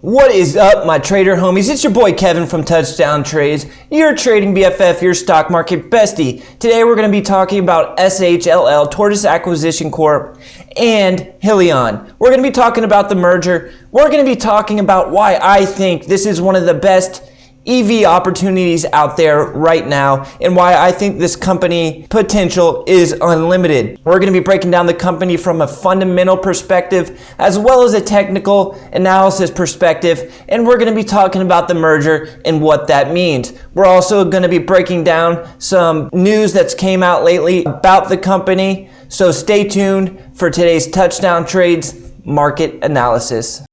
What is up, my trader homies? It's your boy Kevin from Touchdown Trades, your trading BFF, your stock market bestie. Today we're going to be talking about SHLL, Tortoise Acquisition Corp, and Hyliion. We're going to be talking about the merger. We're going to be talking about why I think this is one of the best EV opportunities out there right now and why I think this company potential is unlimited. We're going to be breaking down the company from a fundamental perspective as well as a technical analysis perspective, and we're going to be talking about the merger and what that means. We're also going to be breaking down some news that's came out lately about the company, so stay tuned for today's Touchdown Trades market analysis.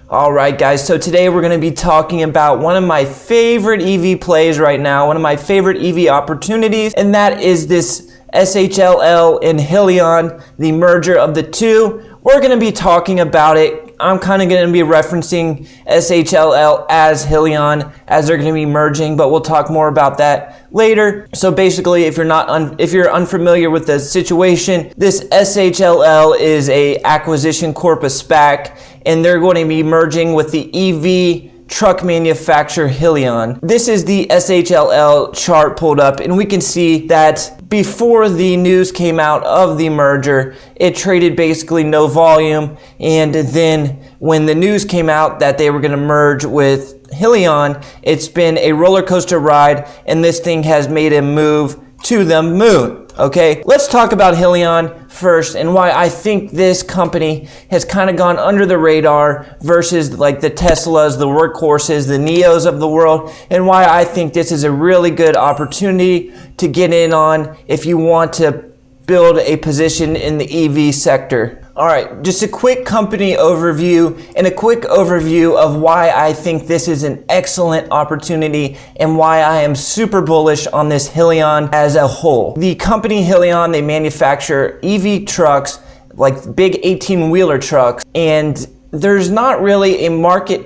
Alright guys, so today we're going to be talking about one of my favorite EV plays right now, one of my favorite EV opportunities, and that is this SHLL and Hyliion, the merger of the two. We're going to be talking about it. I'm kind of going to be referencing SHLL as Hyliion as they're going to be merging, but we'll talk more about that later. So basically, if you're unfamiliar with the situation, this SHLL is a acquisition corp, a SPAC, and they're going to be merging with the EV truck manufacturer Hyliion. This is the SHLL chart pulled up, and we can see that before the news came out of the merger, it traded basically no volume, and then when the news came out that they were going to merge with Hyliion, it's been a roller coaster ride, and this thing has made a move to the moon. Okay, let's talk about Hyliion first and why I think this company has kind of gone under the radar versus like the Teslas, the workhorses, the Neos of the world, and why I think this is a really good opportunity to get in on if you want to build a position in the EV sector. All right, just a quick company overview and a quick overview of why I think this is an excellent opportunity and why I am super bullish on this Hyliion as a whole. The company Hyliion, they manufacture EV trucks, like big 18-wheeler trucks, and there's not really a market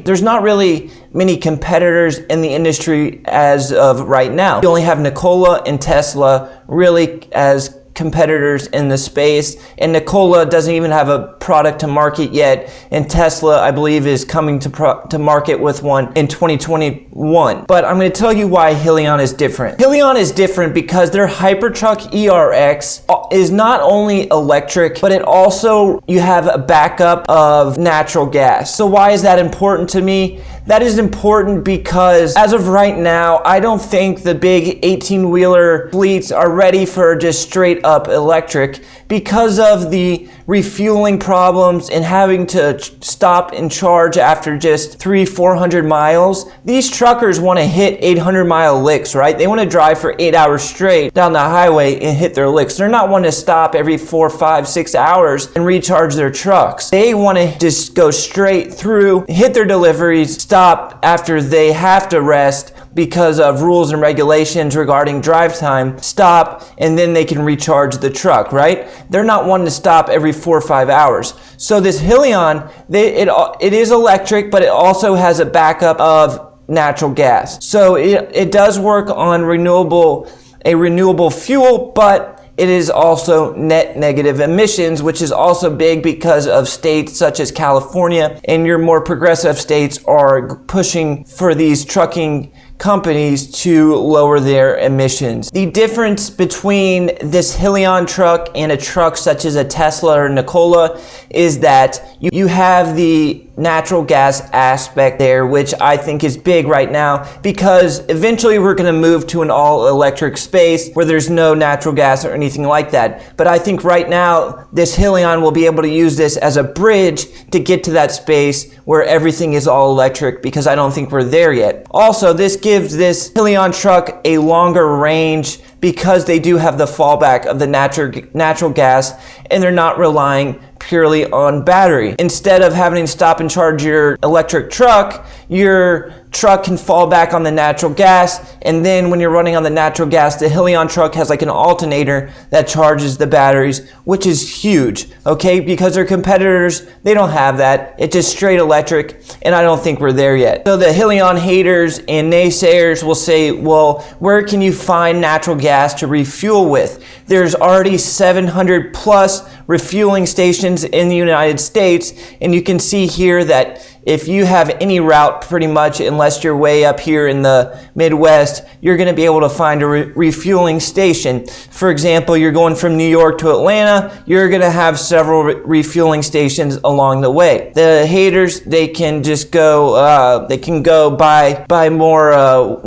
there's not really many competitors in the industry as of right now. You only have Nikola and Tesla really as competitors in the space, and Nikola doesn't even have a product to market yet, and Tesla, I believe, is coming to market with one in 2021. But I'm going to tell you why Hyliion is different. Hyliion is different because their Hypertruck ERX is not only electric, but it also, you have a backup of natural gas. So why is that important to me? That is important because as of right now, I don't think the big 18-wheeler fleets are ready for just straight up electric because of the refueling problems and having to stop and charge after just 300-400 miles. These truckers want to hit 800-mile licks, right? They want to drive for 8 hours straight down the highway and hit their licks. They're not wanting to stop every 4, 5, 6 hours and recharge their trucks. They want to just go straight through, hit their deliveries, stop after they have to rest because of rules and regulations regarding drive time, stop, and then they can recharge the truck, right? They're not wanting to stop every 4 or 5 hours. So this Hyliion, it is electric, but it also has a backup of natural gas. So it does work on a renewable fuel, but it is also net negative emissions, which is also big because of states such as California, and your more progressive states are pushing for these trucking companies to lower their emissions. The difference between this Hyliion truck and a truck such as a Tesla or Nikola is that you have the natural gas aspect there, which I think is big right now because eventually we're going to move to an all-electric space where there's no natural gas or anything like that. But I think right now this Hyliion will be able to use this as a bridge to get to that space where everything is all electric, because I don't think we're there yet. Also, this gives this Hyliion truck a longer range because they do have the fallback of the natural gas, and they're not relying purely on battery. Instead of having to stop and charge your electric truck, your truck can fall back on the natural gas, and then when you're running on the natural gas, the Hyliion truck has like an alternator that charges the batteries, which is huge, okay? Because their competitors, they don't have that. It's just straight electric, and I don't think we're there yet. So the Hyliion haters and naysayers will say, well, where can you find natural gas to refuel with? There's already 700 plus refueling stations in the United States, and you can see here that if you have any route, pretty much, unless you're way up here in the Midwest, you're going to be able to find a refueling station. For example, you're going from New York to Atlanta, you're going to have several refueling stations along the way. The haters, they can just go, they can go buy more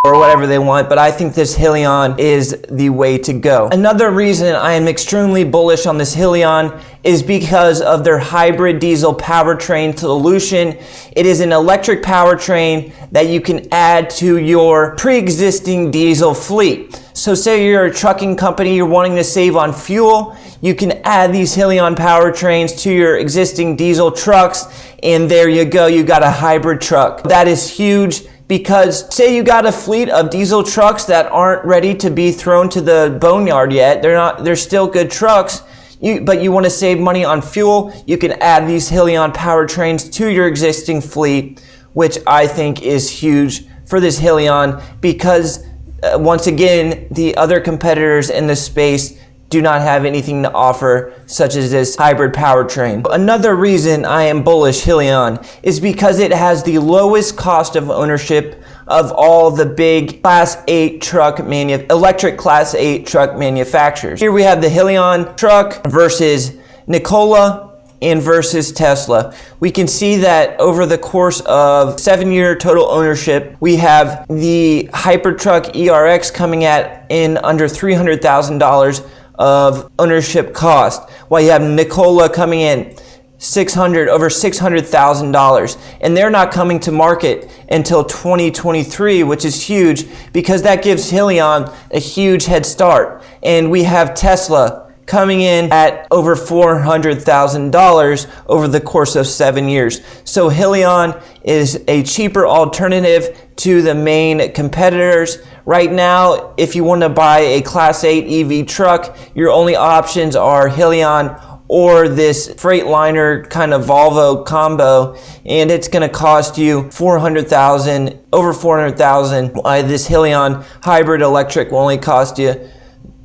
or whatever they want, but I think this Hyliion is the way to go. Another reason I am extremely bullish on this Hyliion is because of their hybrid diesel powertrain solution. It is an electric powertrain that you can add to your pre-existing diesel fleet. So say you're a trucking company, you're wanting to save on fuel, you can add these Hyliion powertrains to your existing diesel trucks, and there you go, you got a hybrid truck. That is huge. Because say you got a fleet of diesel trucks that aren't ready to be thrown to the boneyard yet, they're still good trucks, but you want to save money on fuel, you can add these Hyliion powertrains to your existing fleet, which I think is huge for this Hyliion because once again, the other competitors in this space do not have anything to offer, such as this hybrid powertrain. Another reason I am bullish Hyliion is because it has the lowest cost of ownership of all the big Class 8 electric Class 8 truck manufacturers. Here we have the Hyliion truck versus Nikola and versus Tesla. We can see that over the course of 7-year total ownership, we have the Truck ERX coming in under $300,000 of ownership cost, while you have Nikola coming in over $600,000, and they're not coming to market until 2023, which is huge because that gives Hyliion a huge head start. And we have Tesla coming in at over $400,000 over the course of 7 years. So Hyliion is a cheaper alternative to the main competitors. Right now, if you want to buy a Class 8 EV truck, your only options are Hyliion or this Freightliner kind of Volvo combo, and it's going to cost you over $400,000. This Hyliion hybrid electric will only cost you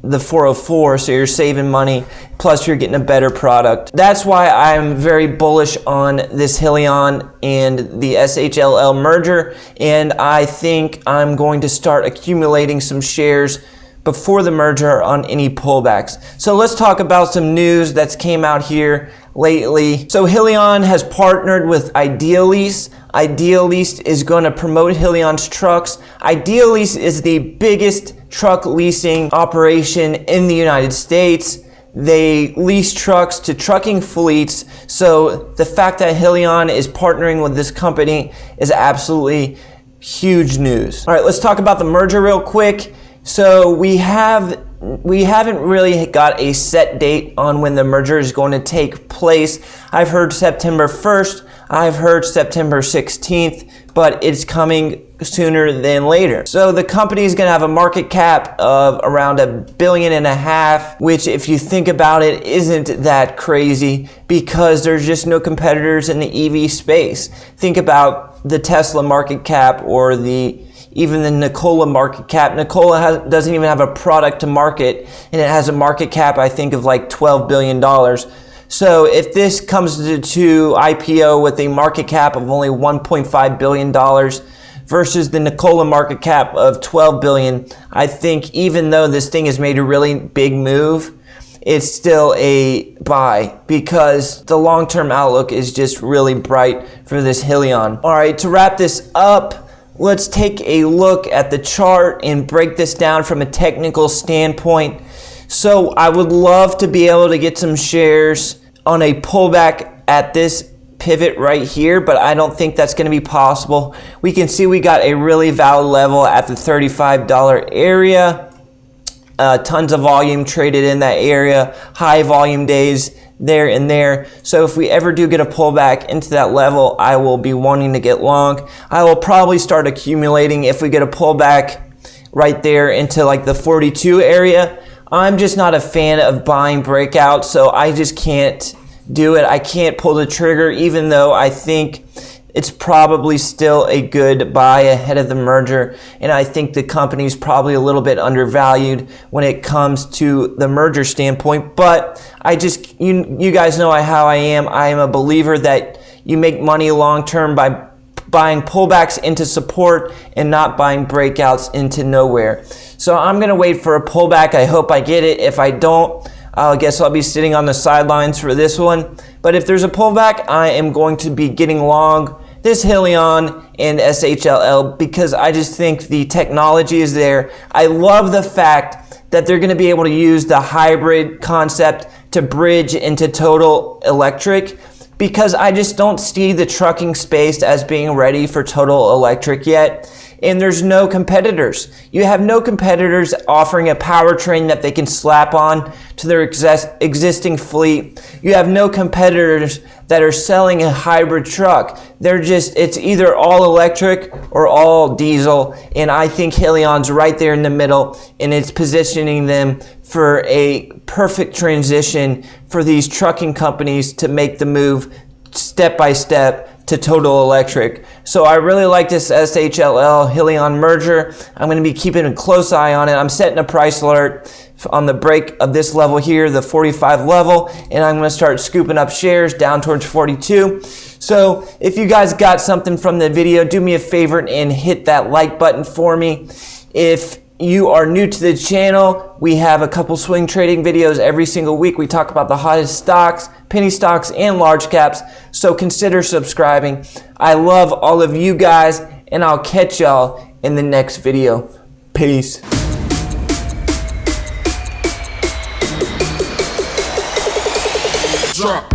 the 404, so you're saving money, plus you're getting a better product. That's why I'm very bullish on this Hyliion and the SHLL merger, and I think I'm going to start accumulating some shares before the merger on any pullbacks. So let's talk about some news that's came out here lately. So Hyliion has partnered with Idealease. Idealease is going to promote Hyliion's trucks. Idealease is the biggest truck leasing operation in the United States. They lease trucks to trucking fleets. So the fact that Hyliion is partnering with this company is absolutely huge news. All right, let's talk about the merger real quick. So we haven't really got a set date on when the merger is going to take place. I've heard September 1st, I've heard September 16th, but it's coming sooner than later. So the company is going to have a market cap of around $1.5 billion, which if you think about it isn't that crazy because there's just no competitors in the EV space. Think about the Tesla market cap or even the Nikola market cap. Nikola doesn't even have a product to market, and it has a market cap, I think, of like $12 billion. So if this comes to IPO with a market cap of only $1.5 billion versus the Nikola market cap of $12 billion, I think even though this thing has made a really big move, it's still a buy because the long-term outlook is just really bright for this Hyliion. All right, to wrap this up, let's take a look at the chart and break this down from a technical standpoint. So I would love to be able to get some shares on a pullback at this pivot right here, but I don't think that's going to be possible. We can see we got a really valid level at the $35 area. Tons of volume traded in that area, high volume days there and there. So if we ever do get a pullback into that level, I will be wanting to get long. I will probably start accumulating if we get a pullback right there into like the 42 area. I'm just not a fan of buying breakouts, so I just can't do it. I can't pull the trigger, even though I think it's probably still a good buy ahead of the merger. And I think the company's probably a little bit undervalued when it comes to the merger standpoint. But you guys know how I am. I am a believer that you make money long term by buying pullbacks into support and not buying breakouts into nowhere. So I'm going to wait for a pullback. I hope I get it. If I don't, I guess I'll be sitting on the sidelines for this one. But if there's a pullback, I am going to be getting long this Hyliion and SHLL because I just think the technology is there. I love the fact that they're going to be able to use the hybrid concept to bridge into total electric, because I just don't see the trucking space as being ready for total electric yet. And there's no competitors. You have no competitors offering a powertrain that they can slap on to their existing fleet. You have no competitors that are selling a hybrid truck. It's either all electric or all diesel. And I think Hyliion's right there in the middle, and it's positioning them for a perfect transition for these trucking companies to make the move step by step to total electric. So I really like this SHLL Hyliion merger. I'm going to be keeping a close eye on it. I'm setting a price alert on the break of this level here, the 45 level, and I'm going to start scooping up shares down towards 42. So if you guys got something from the video, do me a favor and hit that like button for me. If you are new to the channel, we have a couple swing trading videos every single week. We talk about the hottest stocks, penny stocks, and large caps. So consider subscribing. I love all of you guys, and I'll catch y'all in the next video. Peace. Drop.